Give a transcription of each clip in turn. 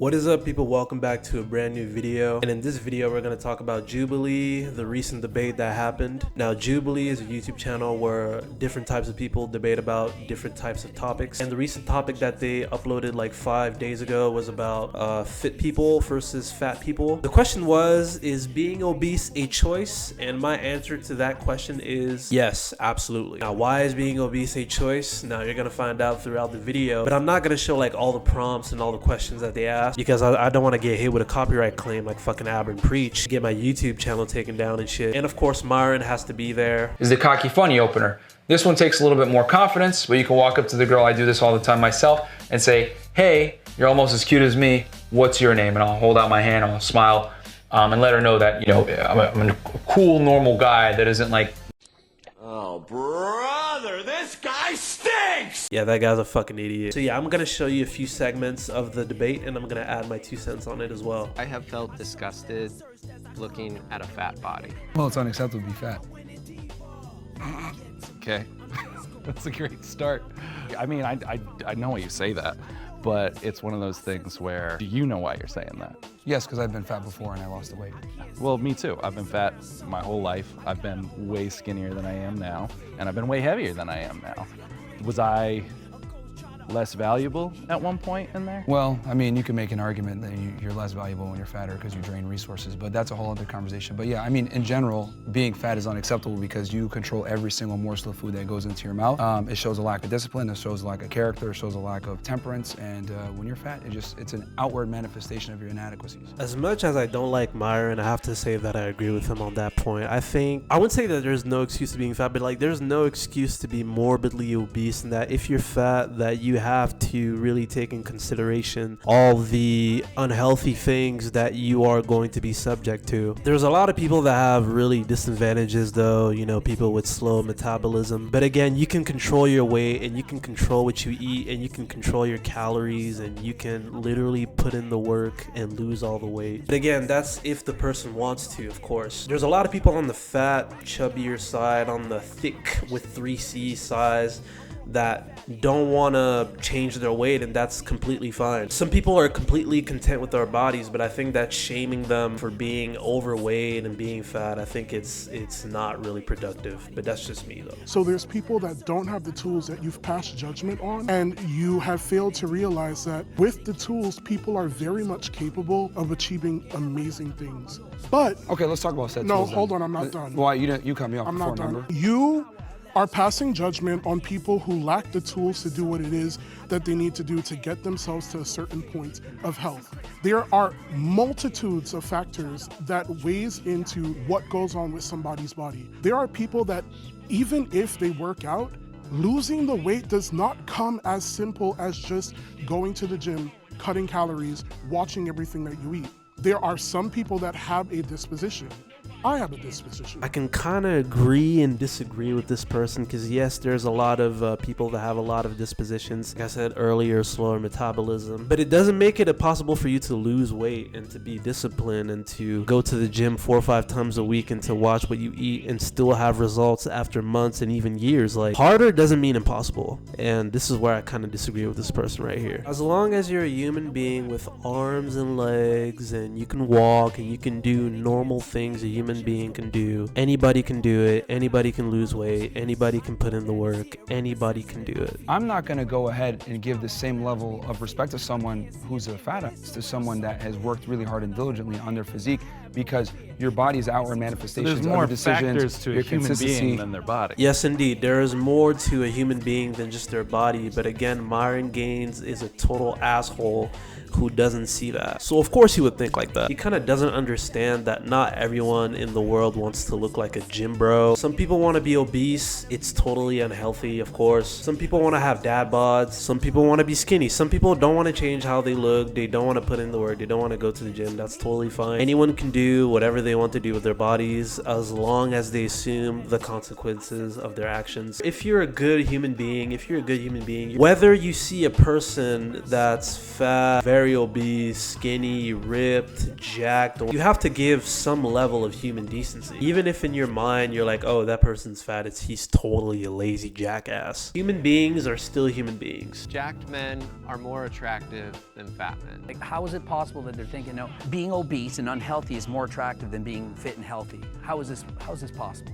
What is up, people? Welcome back to a brand new video. And in this video we're going to talk about Jubilee, the recent debate that happened. Now, Jubilee is a YouTube channel where different types of people debate about different types of topics, and the recent topic that they uploaded like 5 days ago was about fit people versus fat people. The question was, is being obese a choice? And my answer to that question is yes, absolutely. Now, why is being obese a choice? Now, you're going to find out throughout the video, but I'm not going to show like all the prompts and all the questions that they asked, because I don't want to get hit with a copyright claim like fucking Aber and Preach, get my YouTube channel taken down and shit. And of course, Myron has to be there. Is the cocky funny opener. This one takes a little bit more confidence, but you can walk up to the girl, I do this all the time myself, and say, hey, you're almost as cute as me, what's your name? And I'll hold out my hand, I'll smile, and let her know that, you know, I'm a cool, normal guy that isn't like, oh, brother, this guy stinks! Yeah, that guy's a fucking idiot. So yeah, I'm gonna show you a few segments of the debate, and I'm gonna add my 2 cents on it as well. I have felt disgusted looking at a fat body. Well, it's unacceptable to be fat. Okay, that's a great start. I mean, I know why you say that, but it's one of those things where, do you know why you're saying that? Yes, because I've been fat before and I lost the weight. Well, me too. I've been fat my whole life. I've been way skinnier than I am now, and I've been way heavier than I am now. Was I less valuable at one point in there? Well, I mean, you can make an argument that you're less valuable when you're fatter because you drain resources, but that's a whole other conversation. But yeah, I mean, in general, being fat is unacceptable because you control every single morsel of food that goes into your mouth. It shows a lack of discipline, it shows a lack of character, it shows a lack of temperance, and when you're fat, it's an outward manifestation of your inadequacies. As much as I don't like Myron, I have to say that I agree with him on that point. I wouldn't say that there's no excuse to being fat, but like there's no excuse to be morbidly obese, and that if you're fat, that you have to really take in consideration all the unhealthy things that you are going to be subject to. There's a lot of people that have really disadvantages though, you know, people with slow metabolism. But again, you can control your weight and you can control what you eat and you can control your calories and you can literally put in the work and lose all the weight. But again, that's if the person wants to, of course. There's a lot of people on the fat, chubbier side, on the thick with 3 C's size, that don't want to change their weight, and that's completely fine. Some people are completely content with their bodies, but I think that shaming them for being overweight and being fat, I think it's not really productive. But that's just me though. So there's people that don't have the tools that you've passed judgment on, and you have failed to realize that with the tools, people are very much capable of achieving amazing things. But okay, let's talk about said no, tools. hold on, I'm not done. Why you cut me off I'm before, not done. remember? You are passing judgment on people who lack the tools to do what it is that they need to do to get themselves to a certain point of health. There are multitudes of factors that weighs into what goes on with somebody's body. There are people that even if they work out, losing the weight does not come as simple as just going to the gym, cutting calories, watching everything that you eat. There are some people that have a disposition. I have a disposition. I can kind of agree and disagree with this person, because yes, there's a lot of people that have a lot of dispositions. Like I said earlier, slower metabolism, but it doesn't make it impossible for you to lose weight and to be disciplined and to go to the gym 4 or 5 times a week and to watch what you eat and still have results after months and even years. Like, harder doesn't mean impossible, and this is where I kind of disagree with this person right here. As long as you're a human being with arms and legs and you can walk and you can do normal things a human being can do, anybody can do it, anybody can lose weight, anybody can put in the work, anybody can do it. I'm not going to go ahead and give the same level of respect to someone who's a fat ass to someone that has worked really hard and diligently on their physique, because your body's outward manifestations, There's more other decisions, factors to your a human consistency being than their body. Yes, indeed. There is more to a human being than just their body. But again, Myron Gaines is a total asshole who doesn't see that. So of course he would think like that. He kind of doesn't understand that not everyone in the world wants to look like a gym bro. Some people want to be obese. It's totally unhealthy, of course. Some people want to have dad bods. Some people want to be skinny. Some people don't want to change how they look. They don't want to put in the work. They don't want to go to the gym. That's totally fine. Anyone can do whatever they want to do with their bodies as long as they assume the consequences of their actions. If you're a good human being, whether you see a person that's fat, very obese, skinny, ripped, jacked, you have to give some level of human decency. Even if in your mind you're like, oh, that person's fat, he's totally a lazy jackass. Human beings are still human beings. Jacked men are more attractive than fat men. Like, how is it possible that they're thinking, no, being obese and unhealthy is more attractive than being fit and healthy? How is this possible?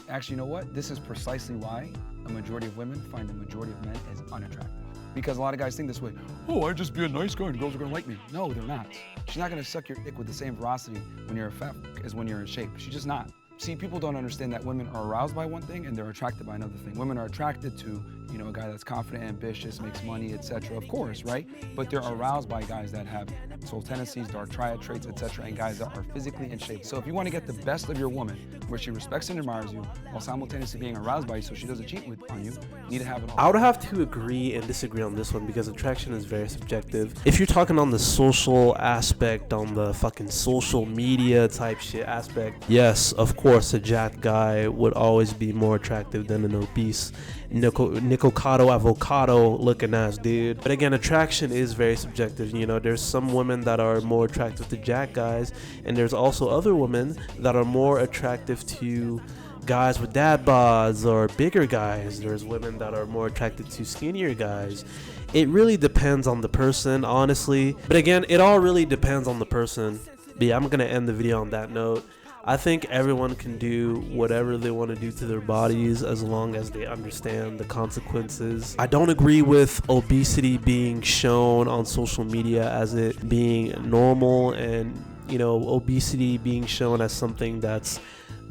Actually, you know what? This is precisely why a majority of women find a majority of men as unattractive. Because a lot of guys think this way, oh, I just be a nice guy and girls are gonna like me. No, they're not. She's not gonna suck your dick with the same ferocity when you're fat as when you're in shape. She's just not. See, people don't understand that women are aroused by one thing and they're attracted by another thing. Women are attracted to, you know, a guy that's confident, ambitious, makes money, etc. Of course, right? But they're aroused by guys that have soul tendencies, dark triad traits, etc., and guys that are physically in shape. So if you want to get the best of your woman, where she respects and admires you, while simultaneously being aroused by you so she doesn't cheat on you, you need to have it all. I would have to agree and disagree on this one because attraction is very subjective. If you're talking on the social aspect, on the fucking social media type shit aspect, yes, of course, a jacked guy would always be more attractive than an obese Nicocado avocado looking ass dude. But again, attraction is very subjective. You know, there's some women that are more attractive to jacked guys, and there's also other women that are more attractive to guys with dad bods or bigger guys. There's women that are more attracted to skinnier guys. It really depends on the person, honestly. But again, it all really depends on the person. But yeah, I'm gonna end the video on that note. I think everyone can do whatever they want to do to their bodies as long as they understand the consequences. I don't agree with obesity being shown on social media as it being normal, and, you know, obesity being shown as something that's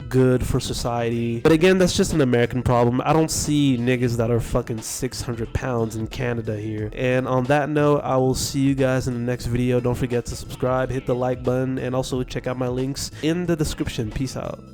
good for society. But again, that's just an American problem. I don't see niggas that are fucking 600 pounds in Canada here. And on that note, I will see you guys in the next video. Don't forget to subscribe, hit the like button, and also check out my links in the description. Peace out.